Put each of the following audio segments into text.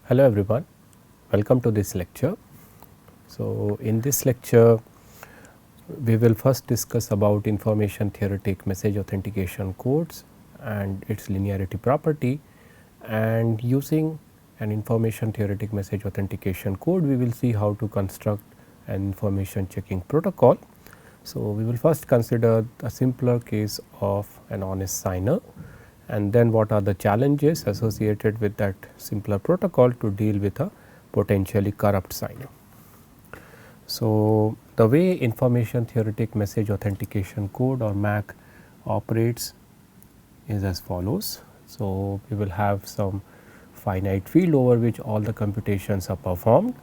Hello everyone, welcome to this lecture. So, in this lecture we will first discuss about information theoretic message authentication codes and its linearity property, and using an information theoretic message authentication code we will see how to construct an information checking protocol. So, we will first consider a simpler case of an honest signer, and then what are the challenges associated with that simpler protocol to deal with a potentially corrupt signer. So, the way information theoretic message authentication code or MAC operates is as follows. So, we will have some finite field over which all the computations are performed,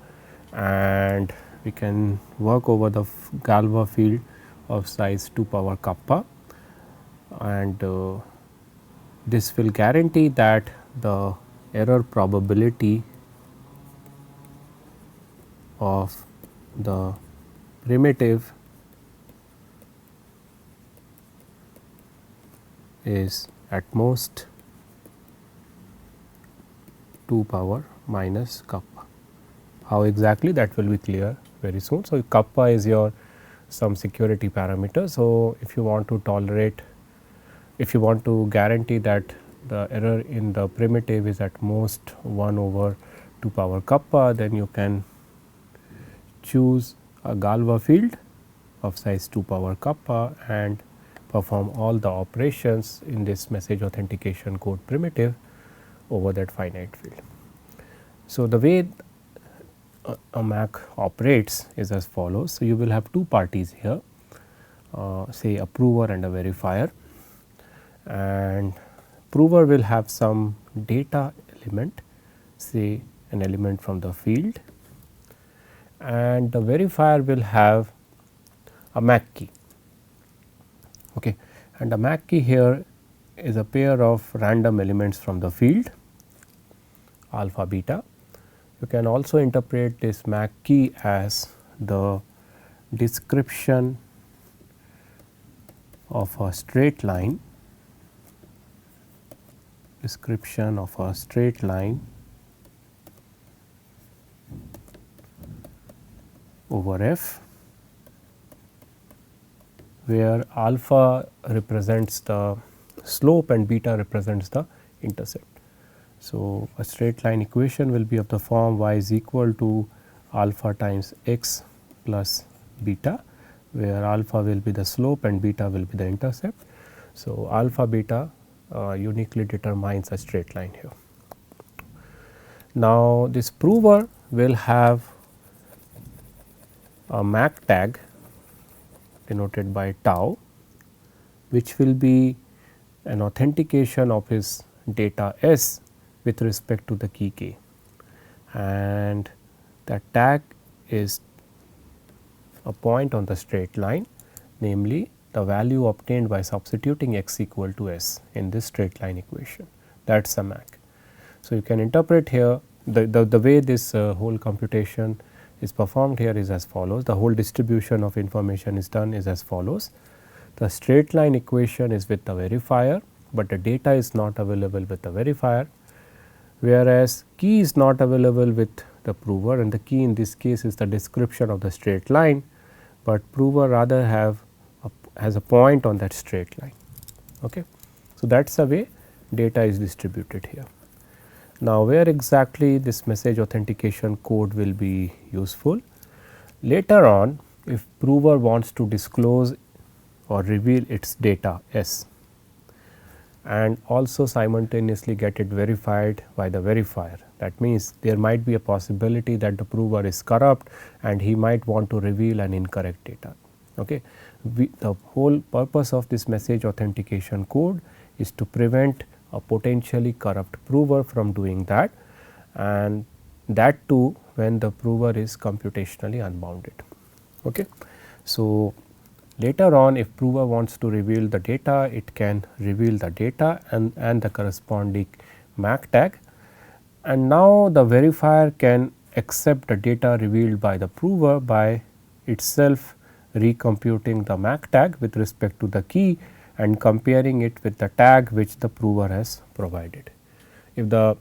and we can work over the Galois field of size 2 power kappa, and this will guarantee that the error probability of the primitive is at most 2 power minus kappa. How exactly, that will be clear very soon. So, kappa is your some security parameter. So, if you want to tolerate, if you want to guarantee that the error in the primitive is at most 1 over 2 power kappa, then you can choose a Galois field of size 2 power kappa and perform all the operations in this message authentication code primitive over that finite field. So, the way a MAC operates is as follows. So, you will have two parties here, say a prover and a verifier, and prover will have some data element, say an element from the field, and the verifier will have a MAC key. Okay. And the MAC key here is a pair of random elements from the field alpha beta. You can also interpret this MAC key as the description of a straight line, over F, where alpha represents the slope and beta represents the intercept. So, a straight line equation will be of the form y is equal to alpha times x plus beta, where alpha will be the slope and beta will be the intercept. So, alpha beta uniquely determines a straight line here. Now, this prover will have a MAC tag denoted by tau, which will be an authentication of his data S with respect to the key k, and that tag is a point on the straight line, namely the value obtained by substituting x equal to S in this straight line equation, that is a MAC. So, you can interpret here the way this whole computation is performed here is as follows. The whole distribution of information is done is as follows. The straight line equation is with the verifier, but the data is not available with the verifier, whereas key is not available with the prover, and the key in this case is the description of the straight line, but prover rather has a point on that straight line. Okay. So, that is the way data is distributed here. Now, where exactly this message authentication code will be useful? Later on, if prover wants to disclose or reveal its data S and also simultaneously get it verified by the verifier, that means there might be a possibility that the prover is corrupt and he might want to reveal an incorrect data. Okay. The whole purpose of this message authentication code is to prevent a potentially corrupt prover from doing that, and that too when the prover is computationally unbounded. Okay. So, later on if prover wants to reveal the data, it can reveal the data and the corresponding MAC tag, and now the verifier can accept the data revealed by the prover by itself recomputing the MAC tag with respect to the key and comparing it with the tag which the prover has provided. If the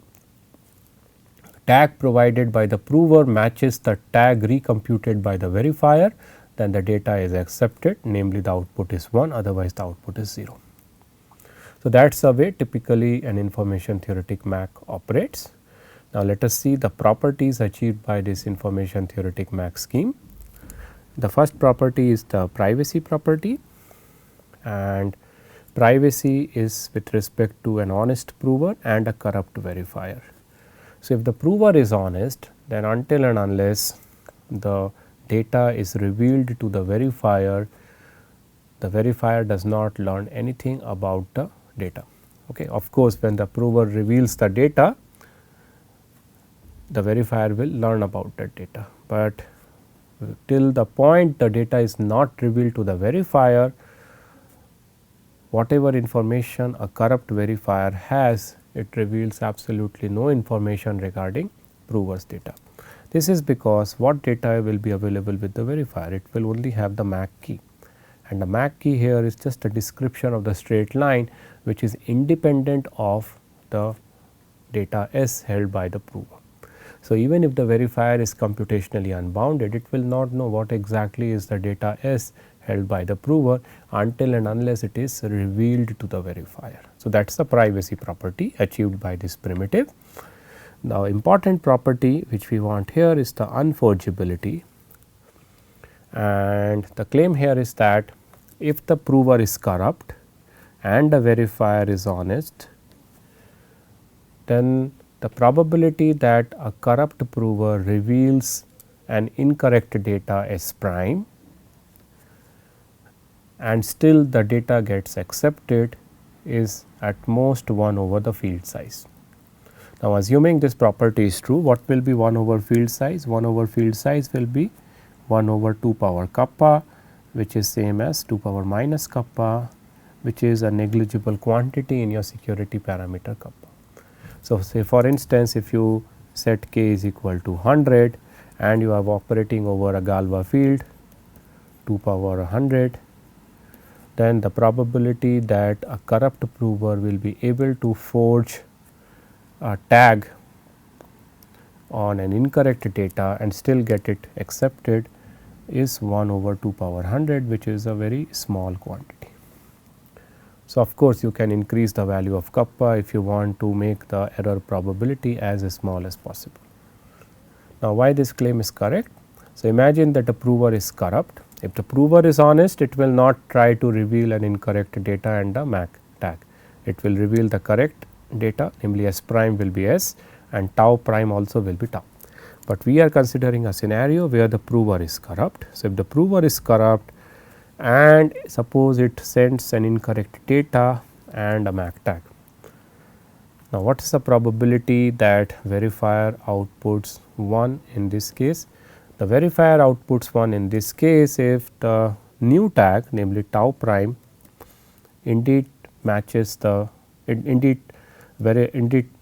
tag provided by the prover matches the tag recomputed by the verifier, then the data is accepted, namely the output is 1, otherwise the output is 0. So, that is the way typically an information theoretic MAC operates. Now, let us see the properties achieved by this information theoretic MAC scheme. The first property is the privacy property, and privacy is with respect to an honest prover and a corrupt verifier. So, if the prover is honest, then until and unless the data is revealed to the verifier does not learn anything about the data. Okay. Of course, when the prover reveals the data, the verifier will learn about that data, but till the point the data is not revealed to the verifier, whatever information a corrupt verifier has, it reveals absolutely no information regarding prover's data. This is because what data will be available with the verifier? It will only have the MAC key, and the MAC key here is just a description of the straight line which is independent of the data S held by the prover. So, even if the verifier is computationally unbounded, it will not know what exactly is the data S held by the prover until and unless it is revealed to the verifier. So, that is the privacy property achieved by this primitive. Now, important property which we want here is the unforgeability, and the claim here is that if the prover is corrupt and the verifier is honest, then the probability that a corrupt prover reveals an incorrect data S prime and still the data gets accepted is at most 1 over the field size. Now, assuming this property is true, what will be 1 over field size? 1 over field size will be 1 over 2 power kappa, which is same as 2 power minus kappa, which is a negligible quantity in your security parameter kappa. So, say for instance, if you set k is equal to 100 and you are operating over a Galois field 2 power 100, then the probability that a corrupt prover will be able to forge a tag on an incorrect data and still get it accepted is 1 over 2 power 100, which is a very small quantity. So, of course, you can increase the value of kappa if you want to make the error probability as small as possible. Now, why this claim is correct? So, imagine that a prover is corrupt. If the prover is honest, it will not try to reveal an incorrect data and a MAC tag. It will reveal the correct data, namely S prime will be S and tau prime also will be tau. But we are considering a scenario where the prover is corrupt. So, if the prover is corrupt and suppose it sends an incorrect data and a MAC tag. Now, what is the probability that verifier outputs 1 in this case? The verifier outputs 1 in this case if the new tag, namely tau prime, indeed matches the indeed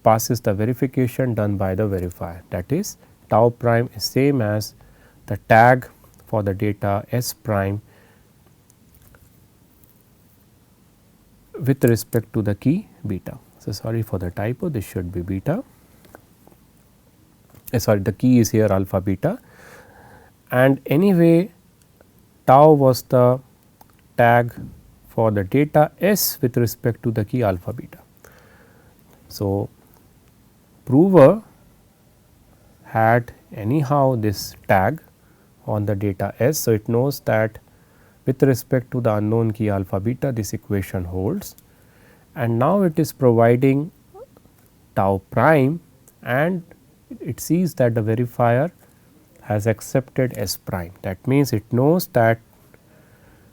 passes the verification done by the verifier, that is tau prime is same as the tag for the data S prime with respect to the key beta. So, sorry for the typo, this should be beta, sorry, the key is here alpha beta, and anyway tau was the tag for the data S with respect to the key alpha beta. So, prover had anyhow this tag on the data S. So, it knows that with respect to the unknown key alpha beta, this equation holds, and now it is providing tau prime and it sees that the verifier has accepted S prime. That means, it knows that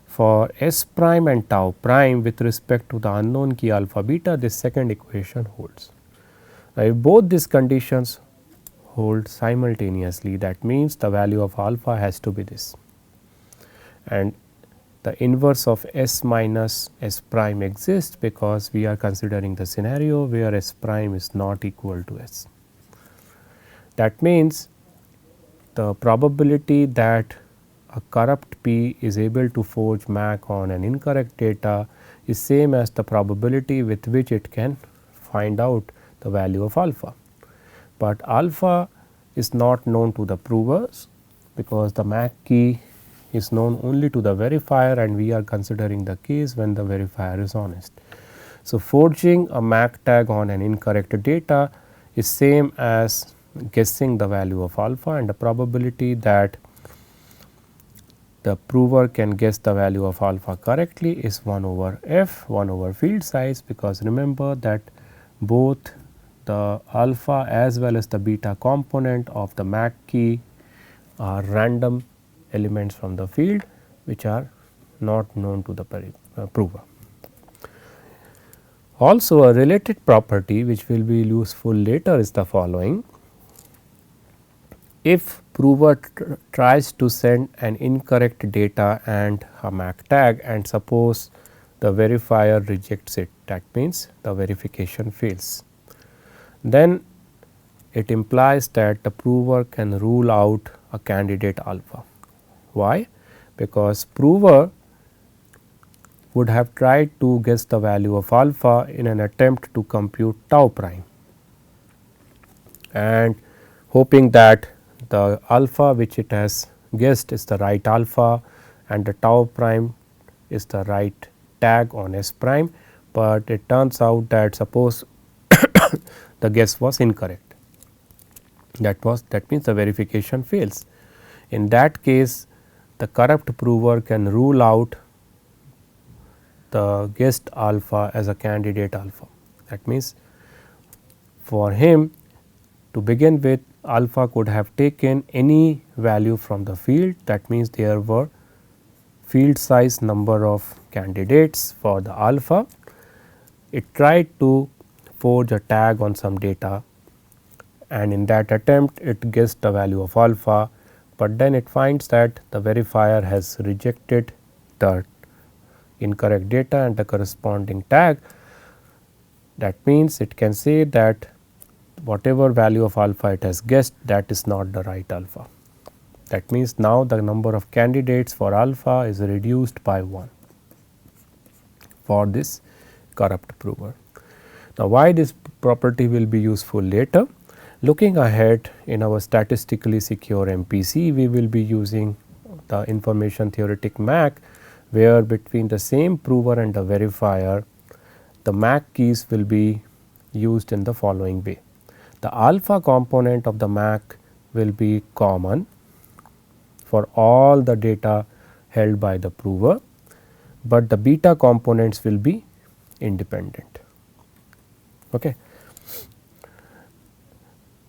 for S prime and tau prime with respect to the unknown key alpha beta, this second equation holds. Now, if both these conditions hold simultaneously, that means the value of alpha has to be this, and the inverse of S minus S prime exists because we are considering the scenario where S prime is not equal to S. That means, the probability that a corrupt P is able to forge MAC on an incorrect data is same as the probability with which it can find out the value of alpha. but alpha is not known to the provers because the MAC key is known only to the verifier and we are considering the case when the verifier is honest. So, forging a MAC tag on an incorrect data is same as guessing the value of alpha, and the probability that the prover can guess the value of alpha correctly is 1 over f, 1 over field size, because remember that both the alpha as well as the beta component of the MAC key are random elements from the field which are not known to the prover. Also, a related property which will be useful later is the following. If prover tries to send an incorrect data and a MAC tag, and suppose the verifier rejects it, that means the verification fails, then it implies that the prover can rule out a candidate alpha. Why? Because prover would have tried to guess the value of alpha in an attempt to compute tau prime, and hoping that the alpha which it has guessed is the right alpha and the tau prime is the right tag on S prime, but it turns out that suppose the guess was incorrect, that means the verification fails. In that case, the corrupt prover can rule out the guessed alpha as a candidate alpha. That means, for him to begin with, alpha could have taken any value from the field. That means, there were field size number of candidates for the alpha. It tried to forge a tag on some data, and in that attempt it guessed the value of alpha, but then it finds that the verifier has rejected the incorrect data and the corresponding tag. That means, it can say that whatever value of alpha it has guessed, that is not the right alpha. That means, now the number of candidates for alpha is reduced by 1 for this corrupt prover. Now, why this property will be useful later? Looking ahead, in our statistically secure MPC, we will be using the information-theoretic MAC, where between the same prover and the verifier, the MAC keys will be used in the following way. The alpha component of the MAC will be common for all the data held by the prover, but the beta components will be independent. Okay.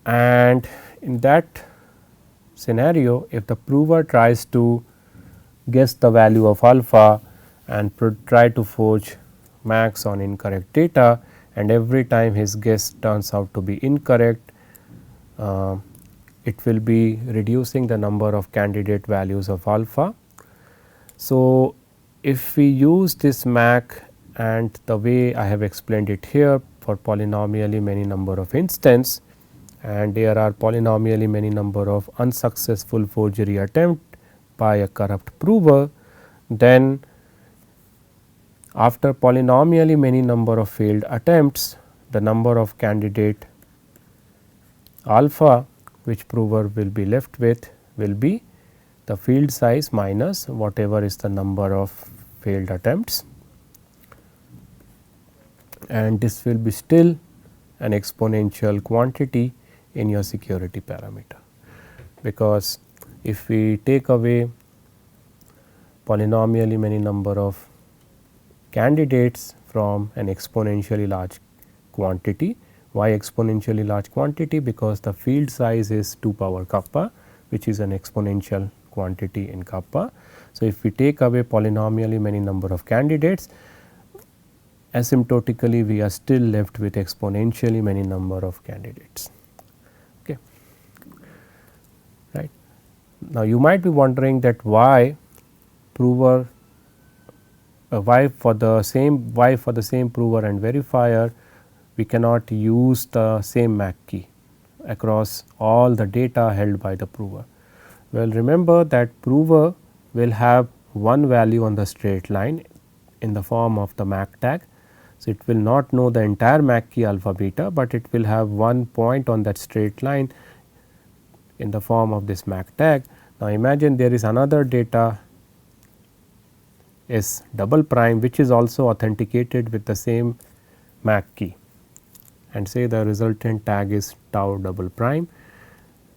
And in that scenario, if the prover tries to guess the value of alpha and try to forge MACs on incorrect data, and every time his guess turns out to be incorrect, it will be reducing the number of candidate values of alpha. So, if we use this MAC and the way I have explained it here for polynomially many number of instance, and there are polynomially many number of unsuccessful forgery attempt by a corrupt prover, then after polynomially many number of failed attempts, the number of candidate alpha which prover will be left with will be the field size minus whatever is the number of failed attempts, and this will be still an exponential quantity in your security parameter, because if we take away polynomially many number of candidates from an exponentially large quantity. Why exponentially large quantity? Because the field size is 2 power kappa, which is an exponential quantity in kappa. So, if we take away polynomially many number of candidates, asymptotically we are still left with exponentially many number of candidates. Okay. Right. Now, you might be wondering that why prover why for the same prover and verifier we cannot use the same MAC key across all the data held by the prover. Well, remember that prover will have one value on the straight line in the form of the MAC tag. So, it will not know the entire MAC key alpha beta, but it will have one point on that straight line in the form of this MAC tag. Now, imagine there is another data S double prime which is also authenticated with the same MAC key, and say the resultant tag is tau double prime,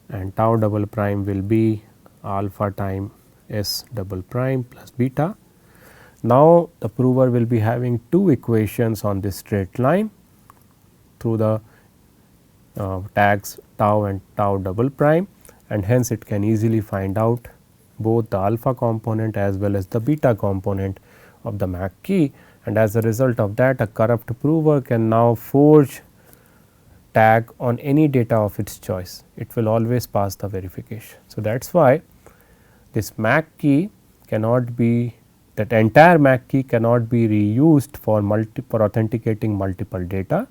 and tau double prime will be alpha time S double prime plus beta. Now, the prover will be having two equations on this straight line through the tags tau and tau double prime, and hence it can easily find out both the alpha component as well as the beta component of the MAC key, and as a result of that a corrupt prover can now forge tag on any data of its choice. It will always pass the verification. So, that is why this MAC key cannot be, that entire MAC key cannot be reused for authenticating multiple data.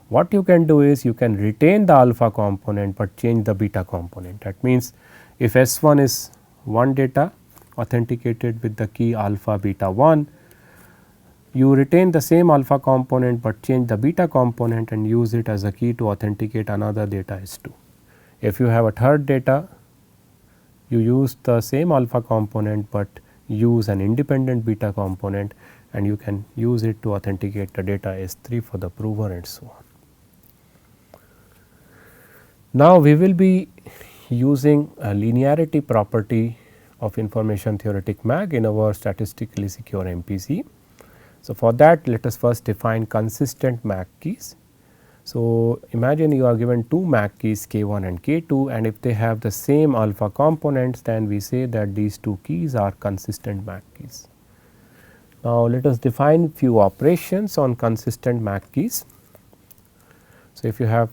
What you can do is you can retain the alpha component, but change the beta component. That means, if S1 is one data authenticated with the key alpha beta 1, you retain the same alpha component, but change the beta component and use it as a key to authenticate another data S2. If you have a third data, you use the same alpha component, but use an independent beta component, and you can use it to authenticate the data S3 for the prover and so on. Now, we will be using a linearity property of information-theoretic MAC in our statistically secure MPC. So, for that let us first define consistent MAC keys. So, imagine you are given two MAC keys K1 and K2, and if they have the same alpha components, then we say that these two keys are consistent MAC keys. Now, let us define few operations on consistent MAC keys. So, if you have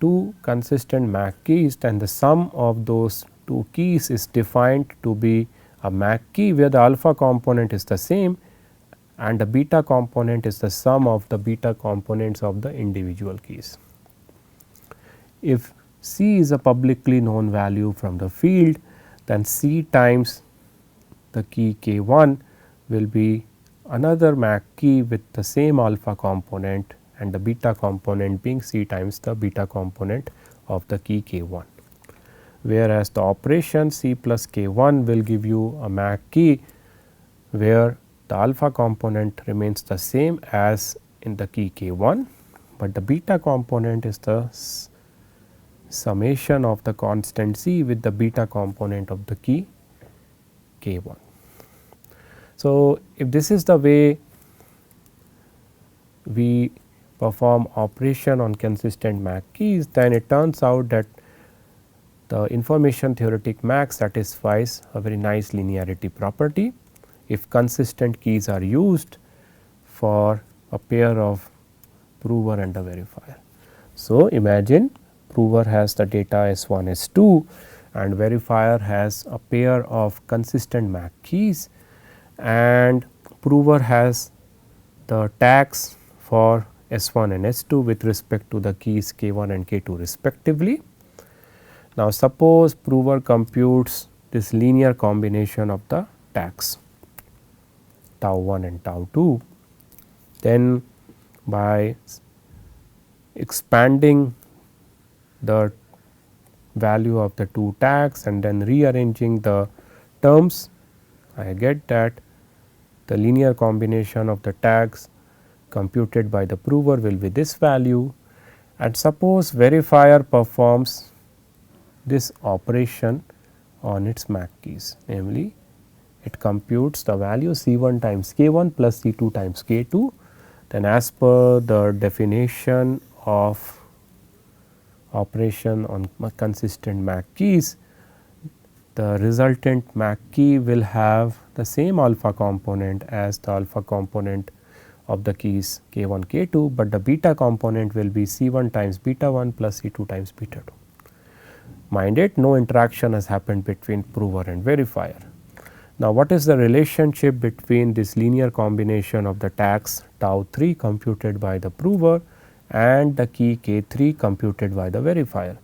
two consistent MAC keys, then the sum of those two keys is defined to be a MAC key where the alpha component is the same and the beta component is the sum of the beta components of the individual keys. If C is a publicly known value from the field, then C times the key K1 will be another MAC key with the same alpha component, and the beta component being C times the beta component of the key K1. Whereas, the operation C plus K1 will give you a MAC key where the alpha component remains the same as in the key K1, but the beta component is the summation of the constant C with the beta component of the key K1. So, if this is the way we perform operation on consistent MAC keys, then it turns out that the information-theoretic MAC satisfies a very nice linearity property if consistent keys are used for a pair of prover and a verifier. So, imagine prover has the data S1, S2 and verifier has a pair of consistent MAC keys, and prover has the tags for S1 and S2 with respect to the keys K1 and K2 respectively. Now, suppose prover computes this linear combination of the tags tau 1 and tau 2, then by expanding the value of the two tags and then rearranging the terms, I get that the linear combination of the tags computed by the prover will be this value, and suppose verifier performs this operation on its MAC keys, namely it computes the value C1 times K1 plus C2 times K2. Then as per the definition of operation on consistent MAC keys, the resultant MAC key will have the same alpha component as the alpha component of the keys K1, K2, but the beta component will be C1 times beta 1 plus C2 times beta 2. Mind it, no interaction has happened between prover and verifier. Now, what is the relationship between this linear combination of the tags tau 3 computed by the prover and the key K3 computed by the verifier?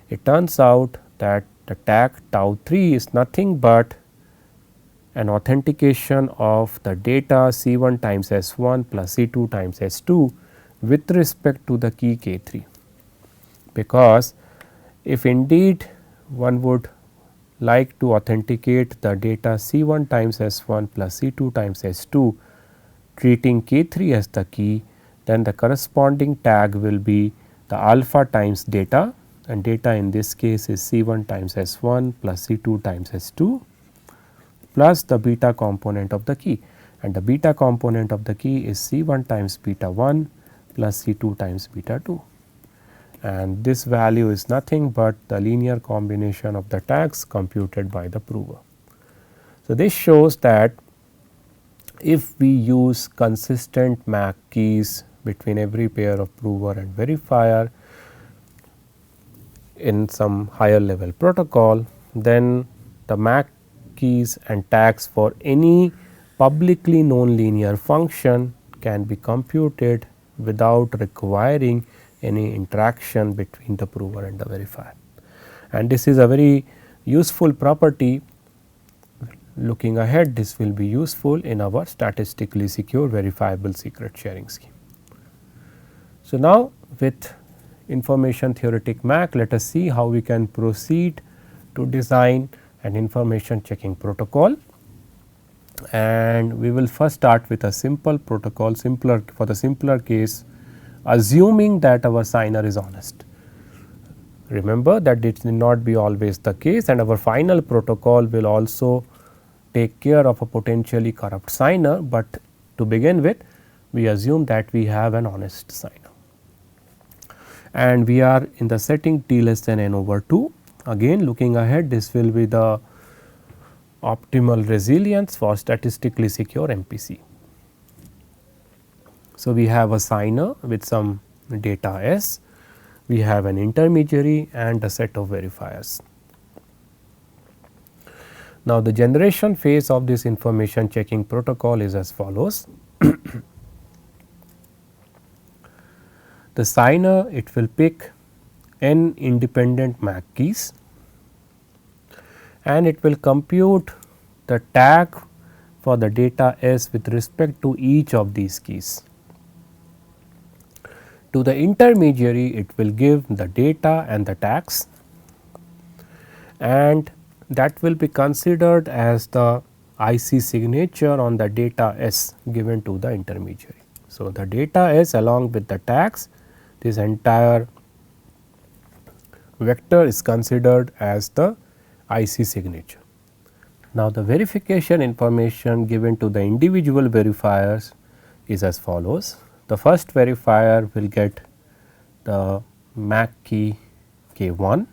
It turns out that the tag tau 3 is nothing but an authentication of the data C1 times S1 plus C2 times S2 with respect to the key K3, because if indeed one would like to authenticate the data C1 times S1 plus C2 times S2 treating K3 as the key, then the corresponding tag will be the alpha times data, and data in this case is C1 times S1 plus C2 times S2 plus the beta component of the key, and the beta component of the key is C1 times beta 1 plus C2 times beta 2, and this value is nothing but the linear combination of the tags computed by the prover. So, this shows that if we use consistent MAC keys between every pair of prover and verifier in some higher level protocol, then the MAC keys and tags for any publicly known linear function can be computed without requiring any interaction between the prover and the verifier. And this is a very useful property. Looking ahead, this will be useful in our statistically secure verifiable secret sharing scheme. So, now with information theoretic MAC, let us see how we can proceed to design an information checking protocol, and we will first start with a simple protocol, for the simpler case, assuming that our signer is honest. Remember that it will not be always the case, and our final protocol will also take care of a potentially corrupt signer, but to begin with we assume that we have an honest signer and we are in the setting t less than n over 2. Again, looking ahead, this will be the optimal resilience for statistically secure MPC. So, we have a signer with some data S, we have an intermediary and a set of verifiers. Now, the generation phase of this information checking protocol is as follows. The signer, it will pick n independent MAC keys and it will compute the tag for the data S with respect to each of these keys. To the intermediary, it will give the data and the tags, and that will be considered as the IC signature on the data S given to the intermediary. So, the data S along with the tags, this entire vector is considered as the IC signature. Now, the verification information given to the individual verifiers is as follows. The first verifier will get the MAC key K1,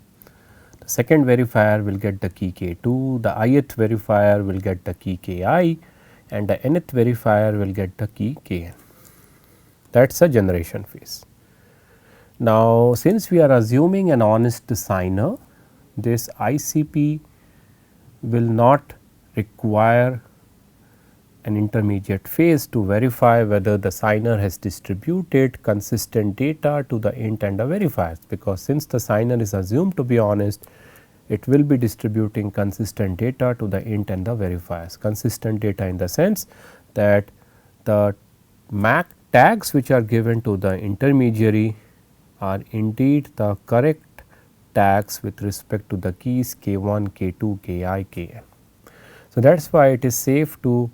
the second verifier will get the key K2, the ith verifier will get the key Ki, and the nth verifier will get the key Kn. That is a generation phase. Now, since we are assuming an honest signer, this ICP will not require an intermediate phase to verify whether the signer has distributed consistent data to the int and the verifiers, because since the signer is assumed to be honest, it will be distributing consistent data to the int and the verifiers. Consistent data in the sense that the MAC tags which are given to the intermediary are indeed the correct tags with respect to the keys K1, K2, Ki, Kn. So, that is why it is safe to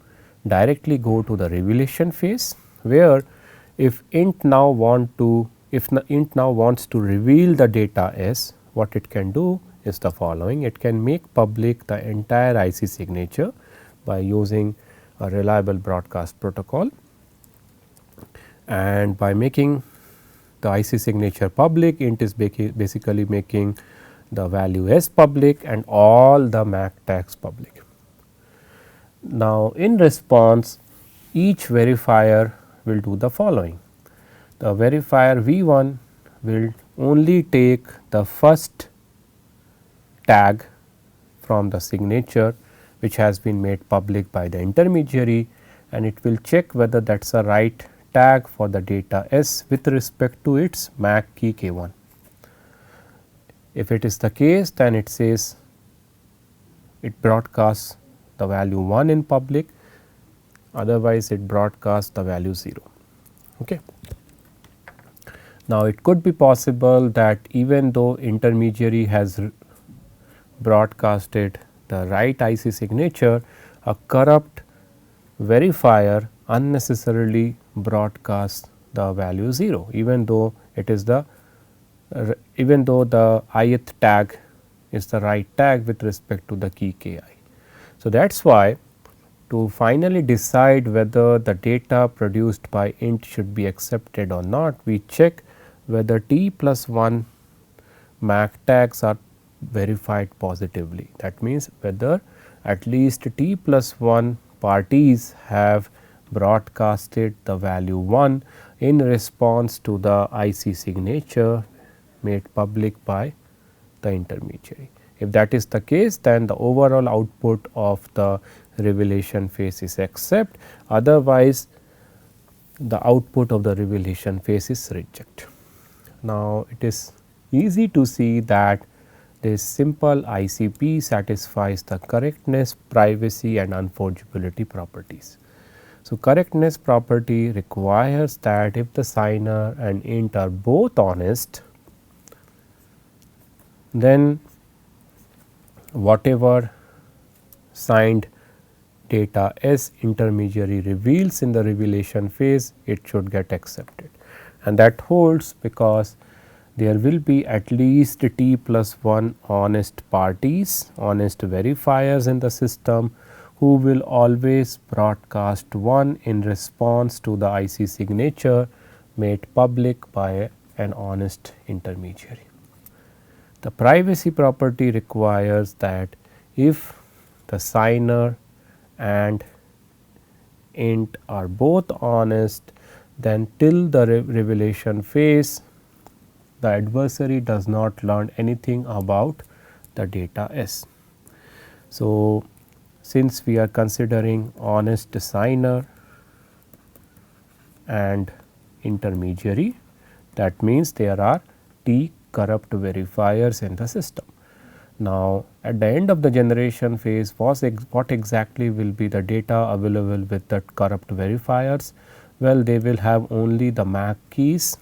directly go to the revelation phase, where if int now wants to reveal the data S, what it can do is the following. It can make public the entire IC signature by using a reliable broadcast protocol, and by making the IC signature public, int is basically making the value S public and all the MAC tags public. Now, in response, each verifier will do the following. The verifier V1 will only take the first tag from the signature which has been made public by the intermediary, and it will check whether that is a right tag for the data S with respect to its MAC key K1. If it is the case, then it says it broadcasts the value 1 in public, otherwise it broadcasts the value 0. Okay. Now, it could be possible that even though intermediary has broadcasted the right IC signature, a corrupt verifier unnecessarily broadcasts the value 0, even though it is the even though the ith tag is the right tag with respect to the key ki. So, that is why to finally decide whether the data produced by int should be accepted or not, we check whether t plus 1 MAC tags are verified positively. That means, whether at least t plus 1 parties have broadcasted the value 1 in response to the IC signature made public by the intermediary. If that is the case, then the overall output of the revelation phase is accept, otherwise the output of the revelation phase is reject. Now, it is easy to see that this simple ICP satisfies the correctness, privacy and unforgeability properties. So, correctness property requires that if the signer and int are both honest, then whatever signed data S intermediary reveals in the revelation phase, it should get accepted, and that holds because there will be at least t plus 1 honest parties, honest verifiers in the system, who will always broadcast 1 in response to the IC signature made public by an honest intermediary. The privacy property requires that if the signer and int are both honest, then till the revelation phase, the adversary does not learn anything about the data S. So, since we are considering honest signer and intermediary, that means there are t corrupt verifiers in the system. Now, at the end of the generation phase, what exactly will be the data available with the corrupt verifiers? Well, they will have only the MAC keys,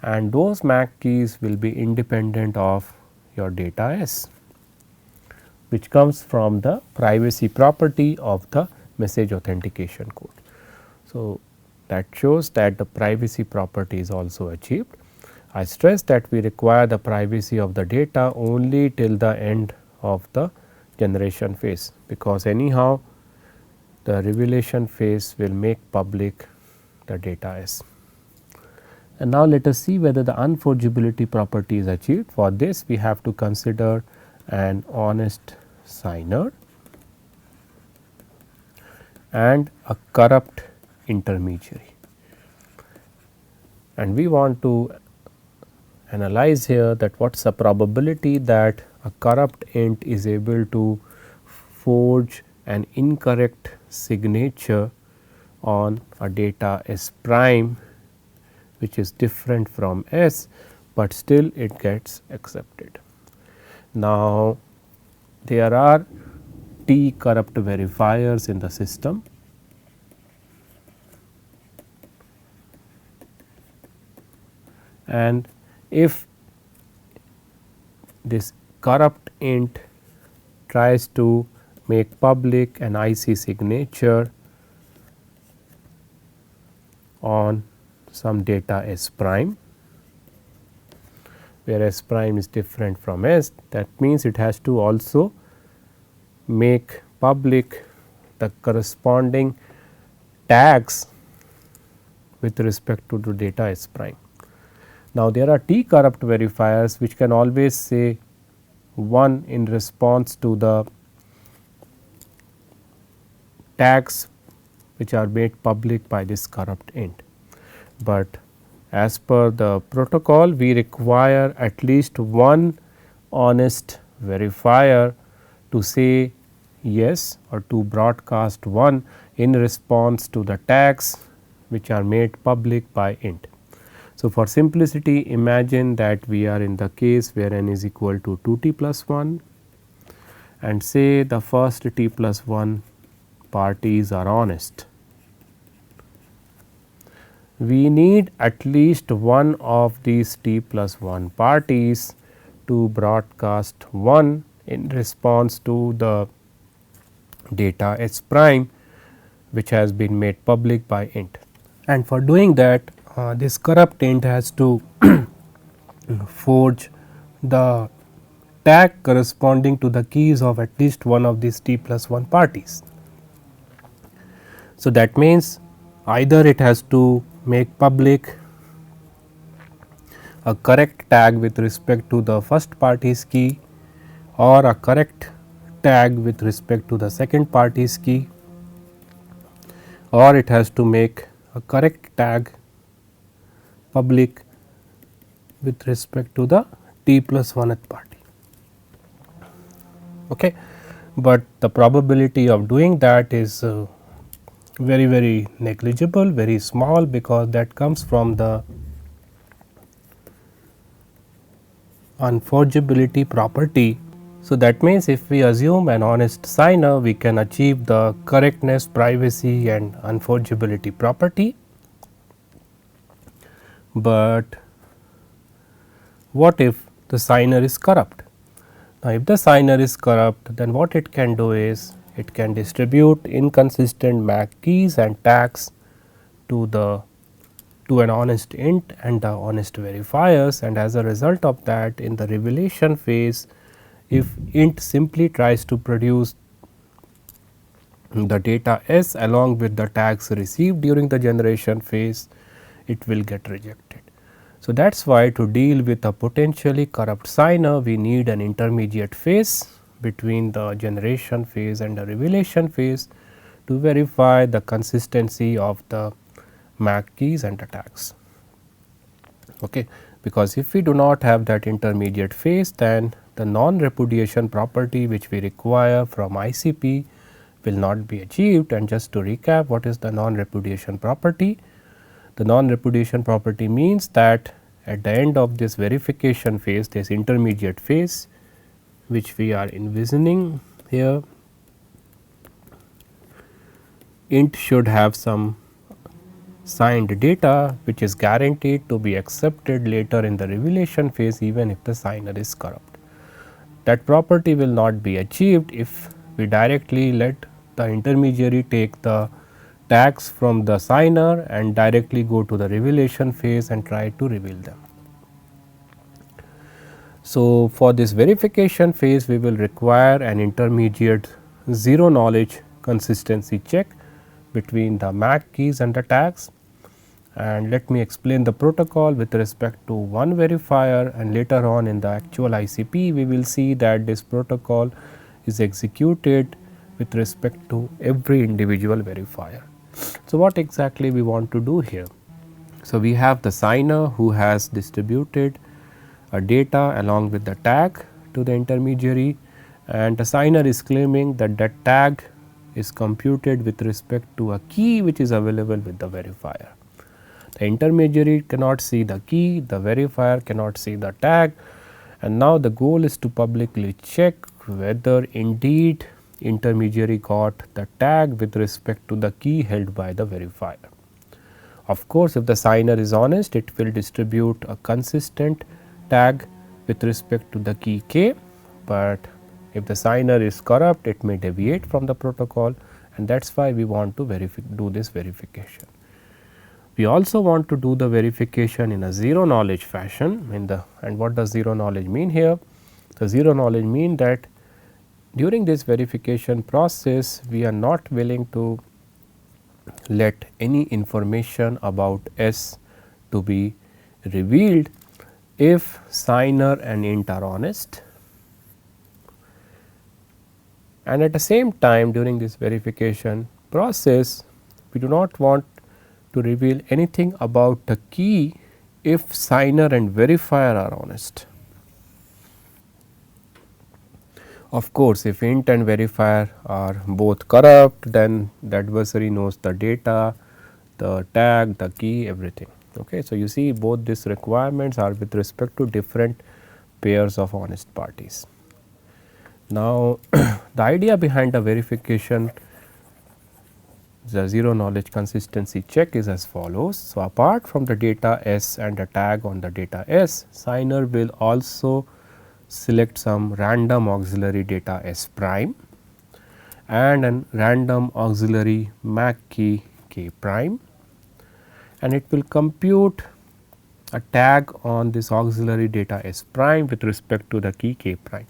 and those MAC keys will be independent of your data S, which comes from the privacy property of the message authentication code. So, that shows that the privacy property is also achieved. I stress that we require the privacy of the data only till the end of the generation phase, because anyhow the revelation phase will make public the data S. And now, let us see whether the unforgeability property is achieved. For this, we have to consider an honest signer and a corrupt intermediary, and we want to analyze here that what is the probability that a corrupt int is able to forge an incorrect signature on a data S prime, which is different from S, but still it gets accepted. Now, there are t corrupt verifiers in the system, and if this corrupt int tries to make public an IC signature on some data S prime, where S prime is different from S, that means it has to also make public the corresponding tags with respect to the data S prime. Now, there are t corrupt verifiers which can always say 1 in response to the tags which are made public by this corrupt int, but as per the protocol we require at least one honest verifier to say yes or to broadcast 1 in response to the tags which are made public by int. So, for simplicity, imagine that we are in the case where n is equal to 2t plus 1, and say the first t plus 1 parties are honest. We need at least one of these t plus 1 parties to broadcast 1 in response to the data S prime, which has been made public by int. And for doing that, this corrupt int has to forge the tag corresponding to the keys of at least one of these t plus 1 parties. So, that means either it has to make public a correct tag with respect to the first party's key or a correct tag with respect to the second party's key, or it has to make a correct tag public with respect to the t plus 1th party. Okay. But the probability of doing that is very negligible, very small, because that comes from the unforgeability property. So, that means if we assume an honest signer, we can achieve the correctness, privacy and unforgeability property. But what if the signer is corrupt? Now, if the signer is corrupt, then what it can do is it can distribute inconsistent MAC keys and tags to an honest int and the honest verifiers, and as a result of that, in the revelation phase, if int simply tries to produce the data S along with the tags received during the generation phase, it will get rejected. So, that is why to deal with a potentially corrupt signer, we need an intermediate phase between the generation phase and the revelation phase to verify the consistency of the MAC keys and the tags. Okay. Because if we do not have that intermediate phase, then the non-repudiation property which we require from ICP will not be achieved. And just to recap, what is the non-repudiation property? The non-repudiation property means that at the end of this verification phase, this intermediate phase which we are envisioning here, int should have some signed data which is guaranteed to be accepted later in the revelation phase, even if the signer is corrupt. That property will not be achieved if we directly let the intermediary take the tags from the signer and directly go to the revelation phase and try to reveal them. So, for this verification phase, we will require an intermediate zero knowledge consistency check between the MAC keys and the tags. And let me explain the protocol with respect to one verifier, and later on in the actual ICP we will see that this protocol is executed with respect to every individual verifier. So, what exactly we want to do here? So, we have the signer who has distributed a data along with the tag to the intermediary, and the signer is claiming that that tag is computed with respect to a key which is available with the verifier. The intermediary cannot see the key, the verifier cannot see the tag, and now the goal is to publicly check whether indeed intermediary got the tag with respect to the key held by the verifier. Of course, if the signer is honest, it will distribute a consistent tag with respect to the key k, but if the signer is corrupt, it may deviate from the protocol, and that is why we want to do this verification. We also want to do the verification in a zero knowledge fashion and what does zero knowledge mean here? The zero knowledge mean that during this verification process, we are not willing to let any information about S to be revealed if signer and int are honest, and at the same time during this verification process, we do not want to reveal anything about the key if signer and verifier are honest. Of course, if int and verifier are both corrupt, then the adversary knows the data, the tag, the key, everything. Okay. So, you see both these requirements are with respect to different pairs of honest parties. Now, the idea behind the verification, the zero knowledge consistency check, is as follows. So, apart from the data S and the tag on the data S, signer will also select some random auxiliary data S prime and an random auxiliary MAC key K prime, and it will compute a tag on this auxiliary data S prime with respect to the key K prime.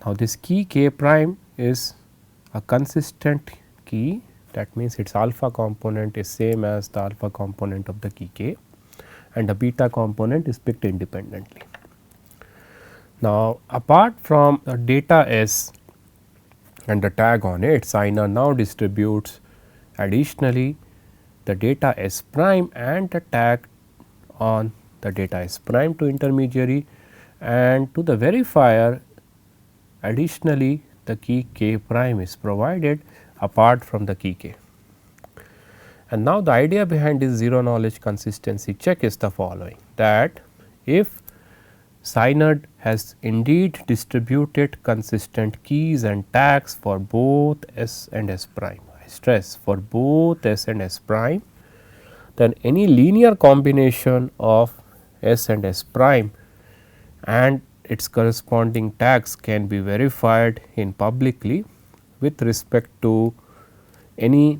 Now, this key K prime is a consistent key, that means its alpha component is same as the alpha component of the key K, and the beta component is picked independently. Now, apart from the data S and the tag on it, signer now distributes additionally the data S prime and the tag on the data S prime to intermediary, and to the verifier additionally the key K prime is provided apart from the key K. And now, the idea behind this zero knowledge consistency check is the following, that if signer has indeed distributed consistent keys and tags for both S and S prime, I stress for both S and S prime, then any linear combination of S and S prime and its corresponding tags can be verified in publicly with respect to any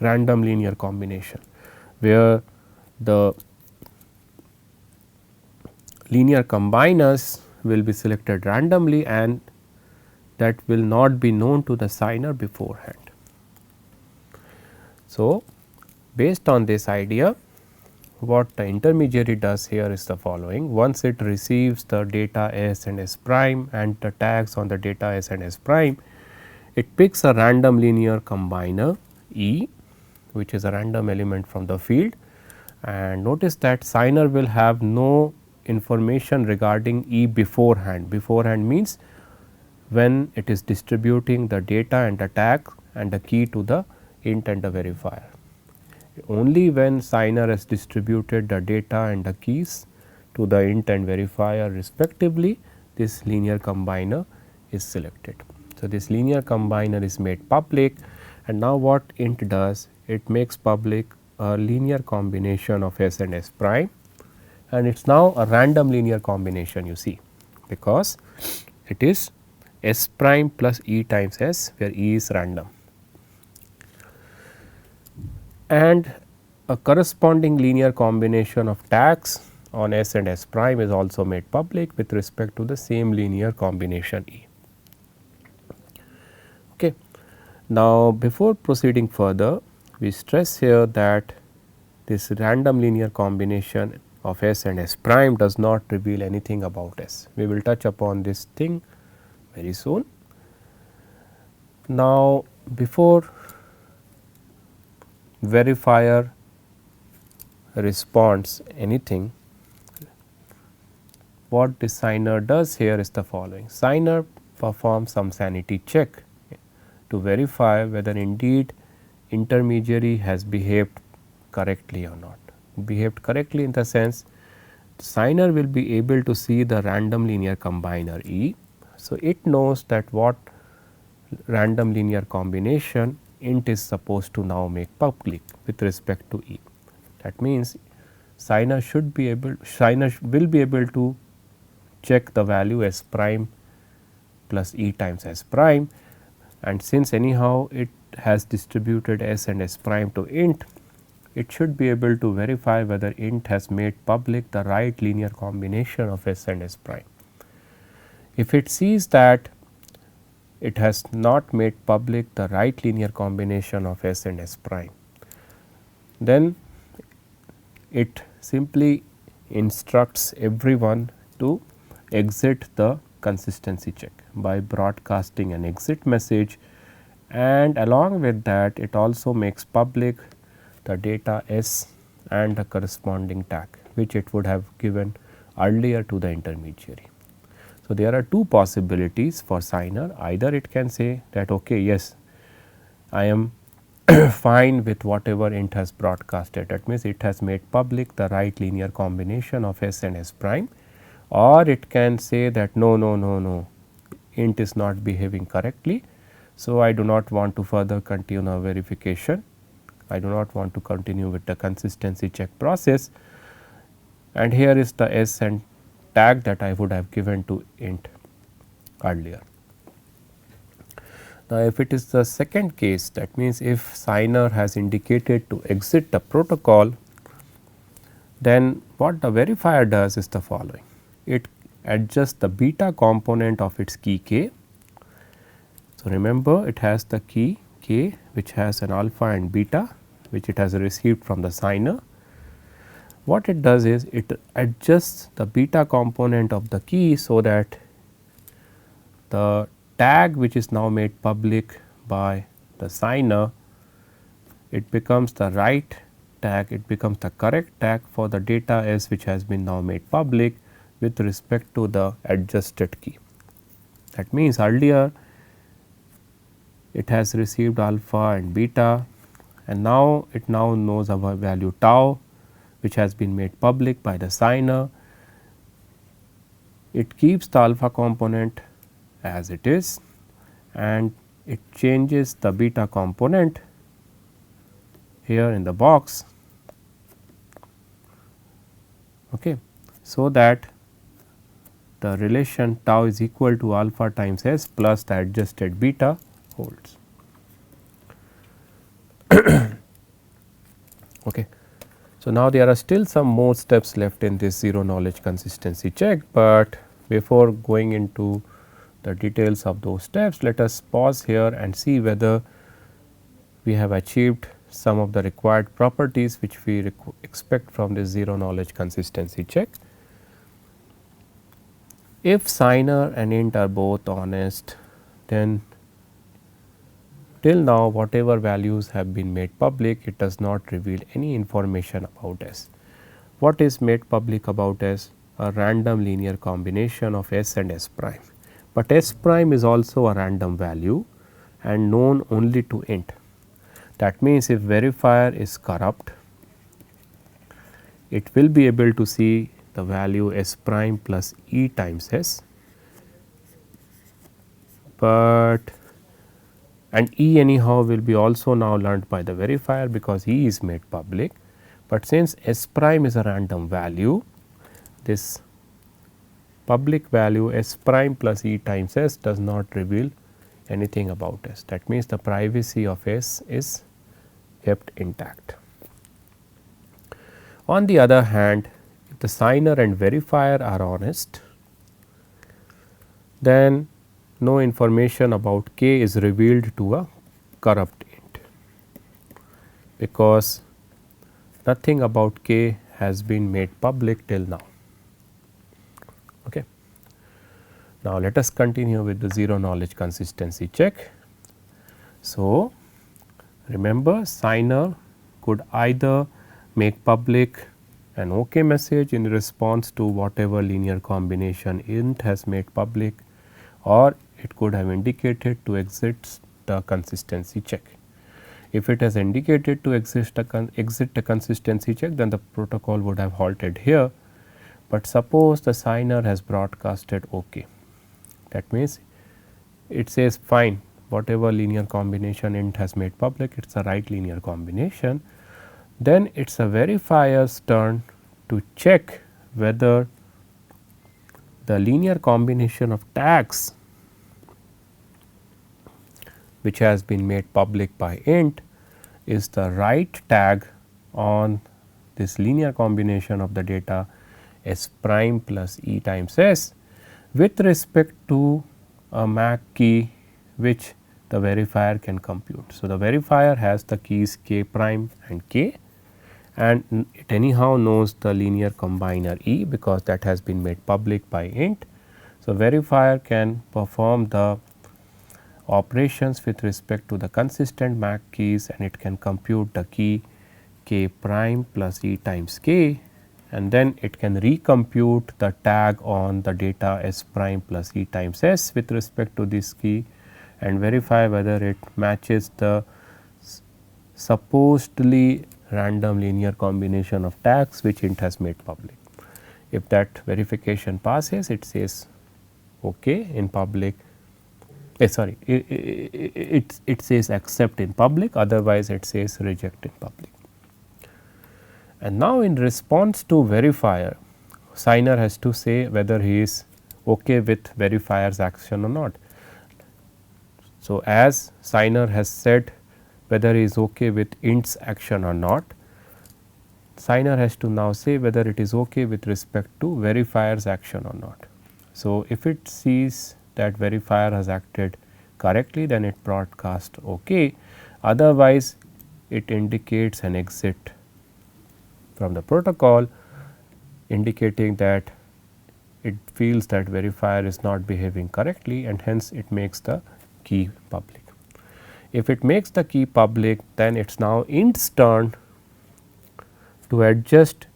random linear combination, where the linear combiners will be selected randomly and that will not be known to the signer beforehand. So, based on this idea, what the intermediary does here is the following. Once it receives the data S and S prime and the tags on the data S and S prime, it picks a random linear combiner E, which is a random element from the field, and notice that signer will have no information regarding E beforehand. Beforehand means when it is distributing the data and the tag and the key to the int and the verifier. Only when signer has distributed the data and the keys to the int and verifier respectively, this linear combiner is selected. So, this linear combiner is made public, and now what int does? It makes public a linear combination of S and S prime, and it is now a random linear combination, you see, because it is S prime plus E times S, where E is random. And a corresponding linear combination of tags on S and S prime is also made public with respect to the same linear combination E. Okay. Now, before proceeding further, we stress here that this random linear combination of S and S prime does not reveal anything about S. We will touch upon this thing very soon. Now, before verifier responds anything, what the signer does here is the following. Signer performs some sanity check to verify whether indeed intermediary has behaved correctly or not. Behaved correctly in the sense, signer will be able to see the random linear combiner E. So, it knows that what random linear combination int is supposed to now make public with respect to E. That means, signer will be able to check the value S prime plus E times S prime, and since anyhow it has distributed S and S prime to int, it should be able to verify whether int has made public the right linear combination of S and S prime. If it sees that it has not made public the right linear combination of S and S prime, then it simply instructs everyone to exit the consistency check by broadcasting an exit message, and along with that it also makes public the data S and the corresponding tag, which it would have given earlier to the intermediary. So, there are two possibilities for signer. Either it can say that okay, yes, I am fine with whatever int has broadcasted, that means it has made public the right linear combination of S and S prime, or it can say that no, int is not behaving correctly. So, I do not want to further continue verification. I do not want to continue with the consistency check process, and here is the s and tag that I would have given to int earlier. Now, if it is the second case, that means if signer has indicated to exit the protocol, then what the verifier does is the following. It adjusts the beta component of its key k. So, remember it has the key k which has an alpha and beta which it has received from the signer. What it does is it adjusts the beta component of the key, so that the tag which is now made public by the signer, it becomes the right tag, it becomes the correct tag for the data S which has been now made public with respect to the adjusted key. That means, earlier it has received alpha and beta, and now it now knows our value tau which has been made public by the signer. It keeps the alpha component as it is, and it changes the beta component here in the box, okay, so that the relation tau is equal to alpha times s plus the adjusted beta holds. Okay. So, now there are still some more steps left in this zero knowledge consistency check, but before going into the details of those steps, let us pause here and see whether we have achieved some of the required properties which we expect from this zero knowledge consistency check. If signer and int are both honest, then till now whatever values have been made public, it does not reveal any information about S. What is made public about S? A random linear combination of S and S prime, but S prime is also a random value and known only to int. That means, if verifier is corrupt, it will be able to see the value S prime plus E times S, but and E anyhow will be also now learned by the verifier because E is made public, but since S prime is a random value, this public value S prime plus E times S does not reveal anything about S. That means, the privacy of S is kept intact. On the other hand, if the signer and verifier are honest, then no information about k is revealed to a corrupt int, because nothing about k has been made public till now. Okay. Now, let us continue with the zero knowledge consistency check. So, remember, signer could either make public an OK message in response to whatever linear combination int has made public, or it could have indicated to exit the consistency check. If it has indicated to exit the consistency check, then the protocol would have halted here, but suppose the signer has broadcasted OK. That means, it says fine, whatever linear combination int has made public, it is the right linear combination. Then it is a verifier's turn to check whether the linear combination of tags which has been made public by int is the right tag on this linear combination of the data S prime plus E times S with respect to a MAC key which the verifier can compute. So, the verifier has the keys k prime and k, and it anyhow knows the linear combiner E because that has been made public by int. So, verifier can perform the operations with respect to the consistent MAC keys, and it can compute the key k prime plus E times k, and then it can recompute the tag on the data S prime plus E times S with respect to this key and verify whether it matches the supposedly random linear combination of tags which int has made public. If that verification passes, it says OK in public, sorry, it says accept in public, otherwise it says reject in public. And now in response to verifier, signer has to say whether he is okay with verifier's action or not. So, as signer has said whether he is okay with int's action or not, signer has to now say whether it is okay with respect to verifier's action or not. So, if it sees that verifier has acted correctly, then it broadcasts okay, otherwise it indicates an exit from the protocol, indicating that it feels that verifier is not behaving correctly, and hence it makes the key public. If it makes the key public, then it is now int's turn to adjust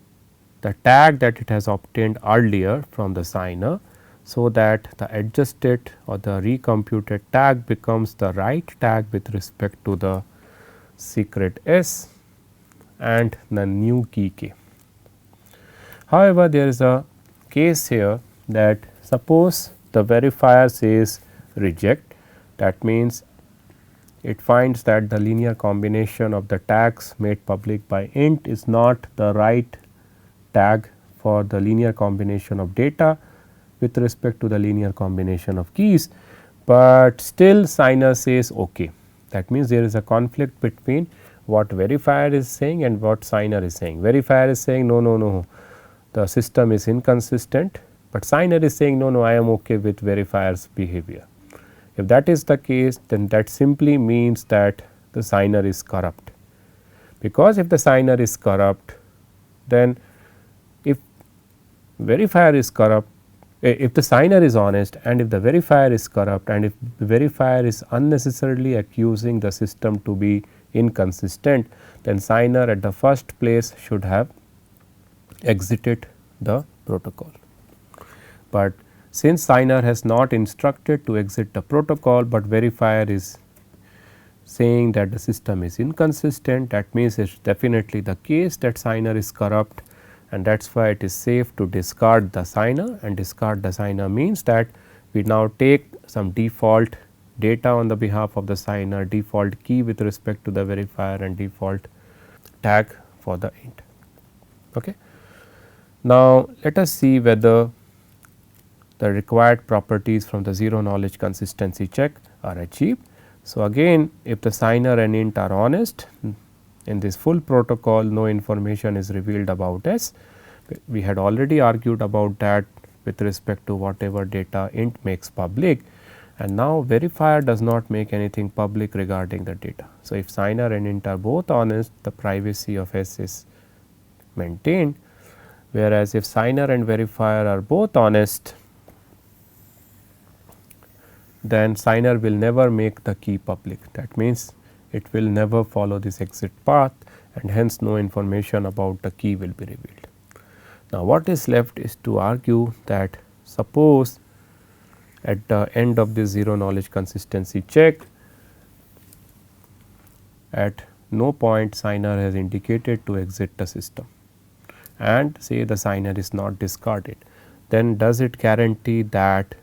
the tag that it has obtained earlier from the signer, so that the adjusted or the recomputed tag becomes the right tag with respect to the secret S and the new key k. However, there is a case here that suppose the verifier says reject, that means it finds that the linear combination of the tags made public by int is not the right tag for the linear combination of data with respect to the linear combination of keys, but still signer says okay. That means there is a conflict between what verifier is saying and what signer is saying. Verifier is saying no, the system is inconsistent, but signer is saying no, I am okay with verifier's behavior. If that is the case, then that simply means that the signer is corrupt, because if the signer is corrupt, then if verifier is corrupt, if the signer is honest and if the verifier is corrupt, and if the verifier is unnecessarily accusing the system to be inconsistent, then signer at the first place should have exited the protocol. But since signer has not instructed to exit the protocol, but verifier is saying that the system is inconsistent, that means it is definitely the case that signer is corrupt, and that is why it is safe to discard the signer. And discard the signer means that we now take some default data on the behalf of the signer, default key with respect to the verifier, and default tag for the int. Okay. Now, let us see whether the required properties from the zero knowledge consistency check are achieved. So, again if the signer and int are honest, in this full protocol no information is revealed about S. We had already argued about that with respect to whatever data int makes public, and now verifier does not make anything public regarding the data. So, if signer and int are both honest, the privacy of S is maintained, whereas if signer and verifier are both honest, then signer will never make the key public. That means it will never follow this exit path, and hence no information about the key will be revealed. Now, what is left is to argue that suppose at the end of this zero knowledge consistency check, at no point signer has indicated to exit the system, and say the signer is not discarded, then does it guarantee that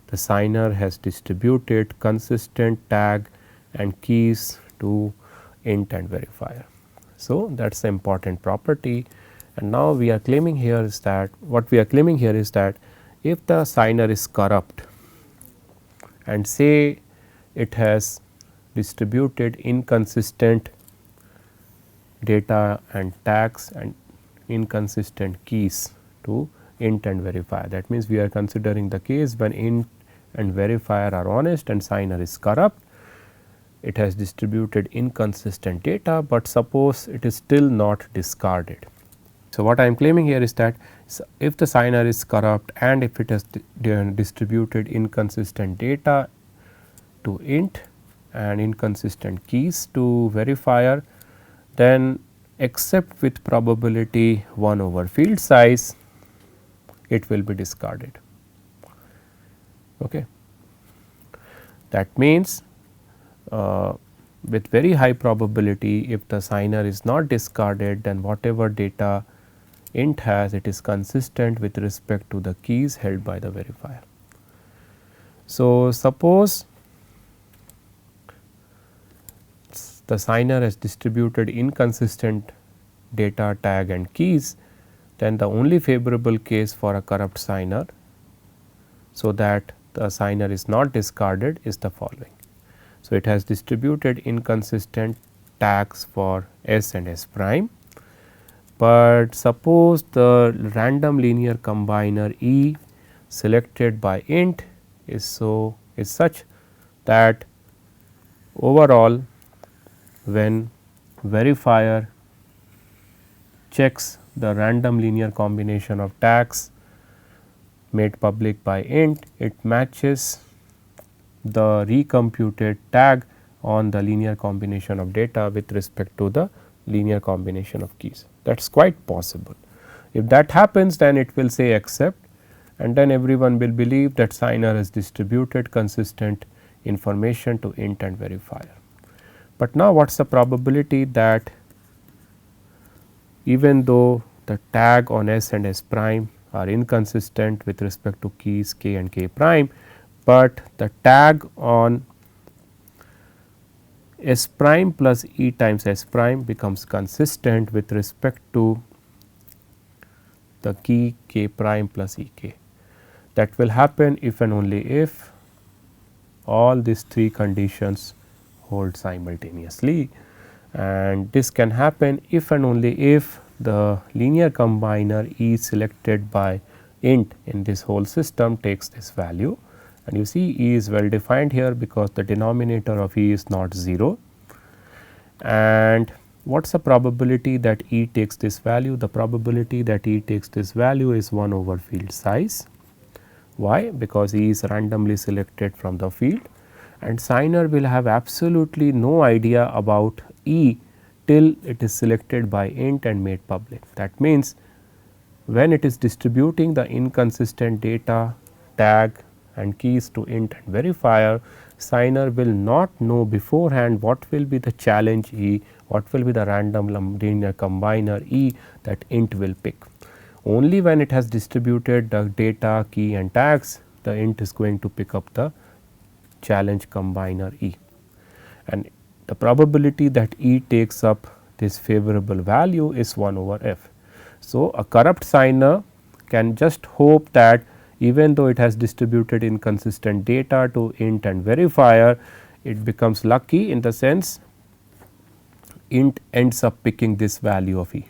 the signer has distributed consistent tag and keys to int and verifier? So, that is the important property, and now we are claiming here is that what we are claiming here is that if the signer is corrupt and say it has distributed inconsistent data and tags and inconsistent keys to int and verifier, that means we are considering the case when int and verifier are honest and signer is corrupt, it has distributed inconsistent data, but suppose it is still not discarded. So, what I am claiming here is that if the signer is corrupt and if it has distributed inconsistent data to int and inconsistent keys to verifier, then except with probability 1 over field size, it will be discarded. Okay. That means with very high probability, if the signer is not discarded, then whatever data int has, it is consistent with respect to the keys held by the verifier. So, suppose the signer has distributed inconsistent data, tag and keys, then the only favorable case for a corrupt signer, so that the signer is not discarded, is the following. So, it has distributed inconsistent tags for S and S prime, but suppose the random linear combiner E selected by int is such that overall when verifier checks the random linear combination of tags made public by int, it matches the recomputed tag on the linear combination of data with respect to the linear combination of keys. That is quite possible. If that happens, then it will say accept, and then everyone will believe that signer has distributed consistent information to int and verifier. But now what is the probability that even though the tag on S and S prime are inconsistent with respect to keys k and k prime, but the tag on S prime plus E times S prime becomes consistent with respect to the key k prime plus E k. That will happen if and only if all these three conditions hold simultaneously, and this can happen if and only if the linear combiner E selected by int in this whole system takes this value, and you see E is well defined here because the denominator of E is not 0. And what is the probability that E takes this value? The probability that E takes this value is 1 over field size. Why? Because E is randomly selected from the field, and signer will have absolutely no idea about E till it is selected by int and made public. That means, when it is distributing the inconsistent data, tag and keys to int and verifier, signer will not know beforehand what will be the challenge E, what will be the random linear combiner E that int will pick. Only when it has distributed the data, key and tags, the int is going to pick up the challenge combiner E, and the probability that E takes up this favorable value is 1 over f. So, a corrupt signer can just hope that even though it has distributed inconsistent data to int and verifier, it becomes lucky in the sense int ends up picking this value of E,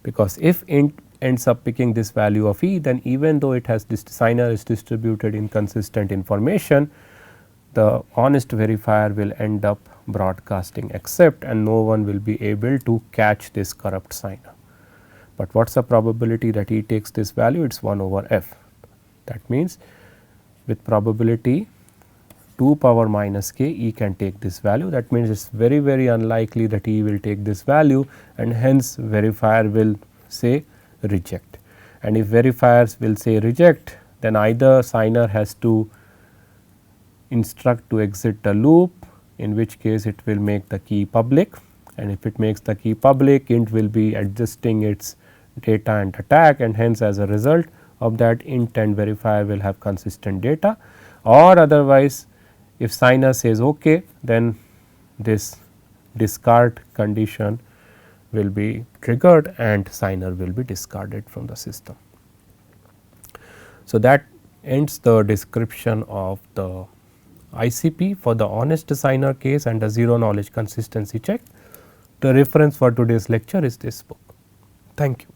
because if int ends up picking this value of E, then even though it has signer is distributed inconsistent information, the honest verifier will end up broadcasting accept, and no one will be able to catch this corrupt signer. But what is the probability that E takes this value? It is 1 over f. That means, with probability 2 power minus k, E can take this value. That means, it is very unlikely that E will take this value, and hence verifier will say reject. And if verifiers will say reject, then either signer has to instruct to exit the loop, in which case it will make the key public, and if it makes the key public, int will be adjusting its data and the tag, and hence as a result of that int and verifier will have consistent data, or otherwise if signer says OK, then this discard condition will be triggered and signer will be discarded from the system. So, that ends the description of the ICP for the honest signer case and the zero knowledge consistency check. The reference for today's lecture is this book. Thank you.